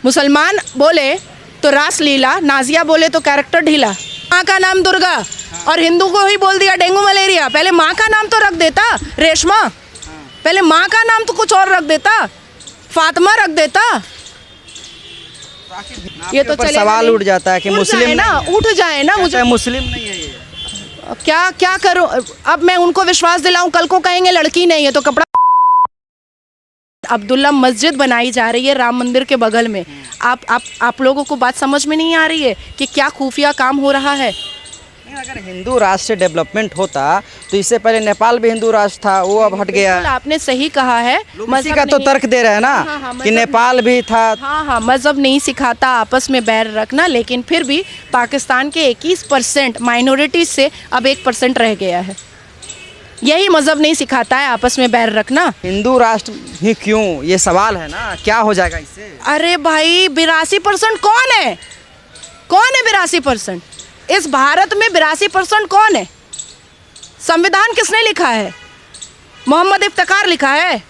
मुसलमान बोले तो रासलीला, नाजिया बोले तो कैरेक्टर ढीला। माँ का नाम दुर्गा और हिंदू को ही बोल दिया डेंगू मलेरिया। पहले माँ का नाम तो रख देता रेशमा, पहले माँ का नाम तो कुछ और रख देता, फातिमा रख देता। ये तो सवाल उठ जाता है कि मुस्लिम ना उठ जाए ना, मुझे मुस्लिम नहीं है ये। क्या करूं अब मैं उनको विश्वास दिलाऊं? कल को कहेंगे लड़की नहीं है तो कपड़ा। अब्दुल्ला मस्जिद बनाई जा रही है राम मंदिर के बगल में। आप लोगों को बात समझ में नहीं आ रही है कि क्या खुफिया काम हो रहा है? अगर हिंदू राष्ट्र से डेवलपमेंट होता तो इससे पहले नेपाल भी हिंदू राष्ट्र था, वो अब हट गया। आपने सही कहा है, इसी का तो तर्क दे रहे हैं ना। हाँ, कि नेपाल भी था। हाँ, मजहब नहीं सिखाता आपस में बैर रखना, लेकिन फिर भी पाकिस्तान के 21% माइनॉरिटी से अब 1% रह गया है। यही मजहब नहीं सिखाता है आपस में बैर रखना। हिंदू राष्ट्र ही क्यों, ये सवाल है ना, क्या हो जाएगा इससे? अरे भाई 82% कौन है? कौन है 82%? इस भारत में 82% कौन है? संविधान किसने लिखा है? मोहम्मद इफ्तिकार लिखा है।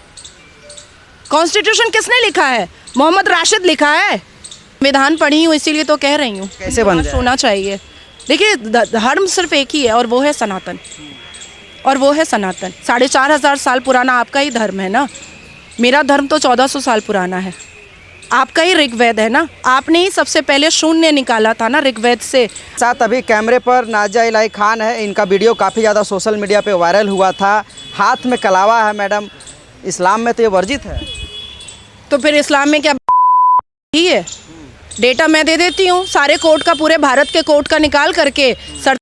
कॉन्स्टिट्यूशन किसने लिखा है? मोहम्मद राशिद लिखा है। संविधान पढ़ी हूँ इसीलिए तो कह रही हूँ कैसे बन जाए? होना चाहिए। देखिए धर्म सिर्फ एक ही है और वो है सनातन, और वो है सनातन। 4500 साल पुराना आपका ही धर्म है ना। मेरा धर्म तो 1400 साल पुराना है। आपका ही ऋग्वेद है ना। आपने ही सबसे पहले शून्य निकाला था ना ऋग्वेद से। साथ अभी कैमरे पर नाजिया इलाही खान है। इनका वीडियो काफ़ी ज़्यादा सोशल मीडिया पे वायरल हुआ था। हाथ में कलावा है मैडम, इस्लाम में तो ये वर्जित है। तो फिर इस्लाम में क्या ही है? डेटा मैं दे देती हूँ सारे कोर्ट का, पूरे भारत के कोर्ट का निकाल करके। Sir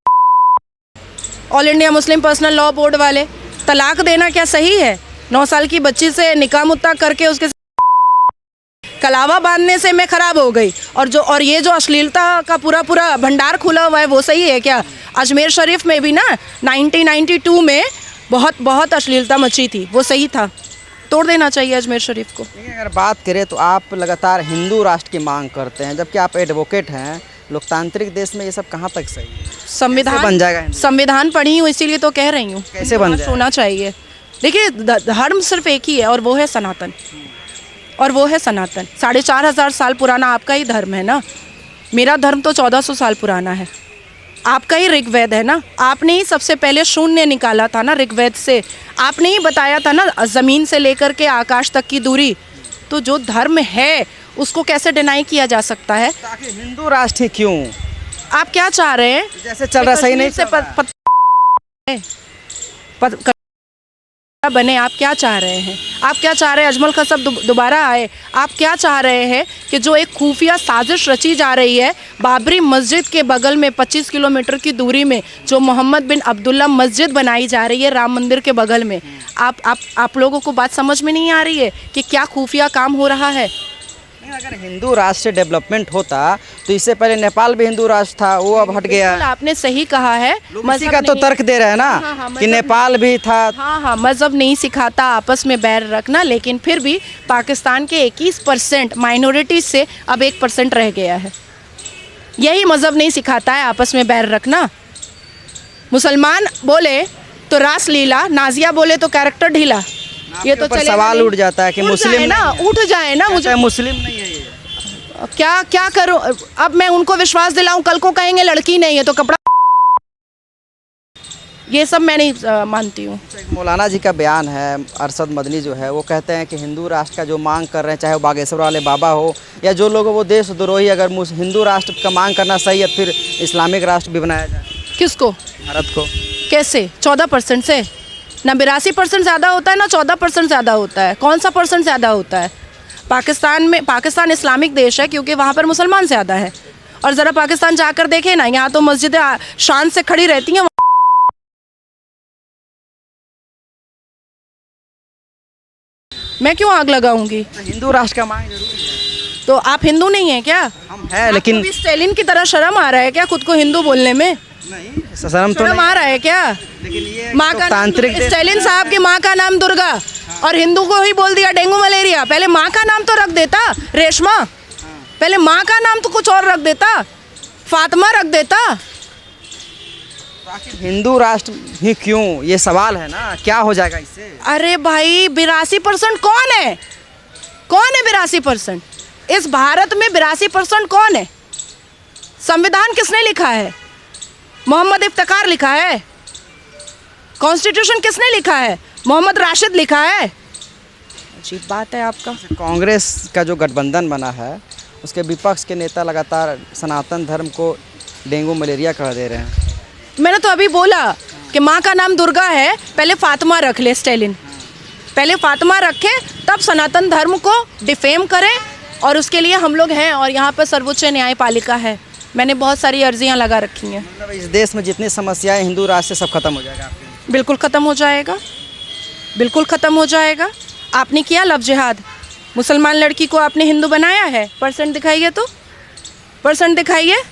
all India Muslim personal law board वाले, तलाक देना क्या सही है? 9 साल की बच्ची से निकाह मुत्ता करके उसके कलावा बांधने से मैं खराब हो गई। और ये जो अश्लीलता का पूरा भंडार खुला हुआ है वो सही है क्या? अजमेर शरीफ में भी ना 1992 में बहुत अश्लीलता मची थी, वो सही था। तोड़ देना चाहिए अजमेर शरीफ को। अगर बात करें तो आप लगातार हिंदू राष्ट्र की मांग करते हैं, जबकि आप एडवोकेट हैं। लोकतांत्रिक देश में ये सब कहाँ तक सही है? संविधान बन जाएगा। संविधान पढ़ी हूँ इसीलिए तो कह रही हूँ कैसे बन जाएगा? होना चाहिए। देखिए धर्म सिर्फ एक ही है और वो है सनातन, और वो है सनातन। 4500 साल पुराना आपका ही धर्म है ना। मेरा धर्म तो 1400 साल पुराना है। आपका ही ऋग्वेद है ना। आपने ही सबसे पहले शून्य निकाला था ना ऋग्वेद से। आपने ही बताया था ना ज़मीन से लेकर के आकाश तक की दूरी। तो जो धर्म है उसको कैसे डिनाई किया जा सकता है? ताकि हिंदू राष्ट्र ही क्यों? आप क्या चाह रहे हैं? जैसे चल रहा सही नहीं से बने। आप क्या चाह रहे हैं? आप क्या चाह रहे हैं? अजमल खसब दोबारा आए? आप क्या चाह रहे हैं कि जो एक खुफिया साजिश रची जा रही है बाबरी मस्जिद के बगल में 25 किलोमीटर की दूरी में जो मोहम्मद बिन अब्दुल्ला मस्जिद बनाई जा रही है राम मंदिर के बगल में, आप लोगों को बात समझ में नहीं आ रही है कि क्या खुफिया काम हो रहा है? अगर हिंदू राष्ट्र से डेवलपमेंट होता तो इससे पहले नेपाल भी हिंदू राष्ट्र था, वो अब हट गया। आपने सही कहा है, इसी का तो तर्क दे रहे हैं ना। कि नेपाल भी था। हाँ, मजहब नहीं सिखाता आपस में बैर रखना, लेकिन फिर भी पाकिस्तान के 21% माइनॉरिटी से अब 1% रह गया है। यही मजहब नहीं सिखाता है आपस में बैर रखना। मुसलमान बोले तो रासलीला, नाजिया बोले तो कैरेक्टर ढीला। ये तो सवाल उठ जाता है कि मुस्लिम ना उठ जाए ना, मुझे मुस्लिम नहीं है ये। क्या करूं अब मैं उनको विश्वास दिलाऊं? कल को कहेंगे लड़की नहीं है तो कपड़ा। ये सब मैं नहीं मानती हूँ। मौलाना जी का बयान है, अरशद मदनी जो है वो कहते हैं कि हिंदू राष्ट्र का जो मांग कर रहे हैं, चाहे वो बागेश्वर वाले बाबा हो या जो लोग वो देशद्रोही, अगर हिंदू राष्ट्र का मांग करना सही है फिर इस्लामिक राष्ट्र भी बनाया जाए। किसको? भारत को। कैसे? 14% से ना 82% ज़्यादा होता है ना 14% ज़्यादा होता है। कौन सा परसेंट ज़्यादा होता है? पाकिस्तान इस्लामिक देश है क्योंकि वहाँ पर मुसलमान ज़्यादा है। और ज़रा पाकिस्तान जाकर देखें ना, यहाँ तो मस्जिदें शान से खड़ी रहती हैं। मैं क्यों आग लगाऊंगी? हिंदू राष्ट्र का मांग जरूरी है। तो आप हिंदू नहीं हैं क्या? हम हैं, लेकिन स्टालिन की तरह शर्म आ रहा है क्या खुद को हिंदू बोलने में? नहीं, शर्म तो नहीं आ रहा है क्या? लेकिन ये माँ का तांत्रिक स्टालिन साहब की माँ का नाम दुर्गा और हिंदू को ही बोल दिया डेंगू मलेरिया। पहले माँ का नाम तो रख देता रेशमा, पहले माँ का नाम तो कुछ और रख देता, फातिमा रख देता। हिंदू राष्ट्र ही क्यों, ये सवाल है ना, क्या हो जाएगा इससे? अरे भाई 82% कौन है? कौन है 82%? इस भारत में 82% कौन है? संविधान किसने लिखा है? मोहम्मद इफ्तिकार लिखा है। कॉन्स्टिट्यूशन किसने लिखा है? मोहम्मद राशिद लिखा है। अजीब बात है आपका। कांग्रेस का जो गठबंधन बना है उसके विपक्ष के नेता लगातार सनातन धर्म को डेंगू मलेरिया कह दे रहे हैं। मैंने तो अभी बोला कि माँ का नाम दुर्गा है, पहले फातिमा रख ले स्टेलिन, पहले फातिमा रखे तब सनातन धर्म को डिफेम करें। और उसके लिए हम लोग हैं और यहाँ पर सर्वोच्च न्यायपालिका है। मैंने बहुत सारी अर्जियाँ लगा रखी हैं। मतलब इस देश में जितनी समस्याएं हिंदू राष्ट्र से सब खत्म हो जाएगा आपके? बिल्कुल ख़त्म हो जाएगा, बिल्कुल ख़त्म हो जाएगा। आपने किया लव जिहाद, मुसलमान लड़की को आपने हिंदू बनाया है? परसेंट दिखाइए, तो परसेंट दिखाइए।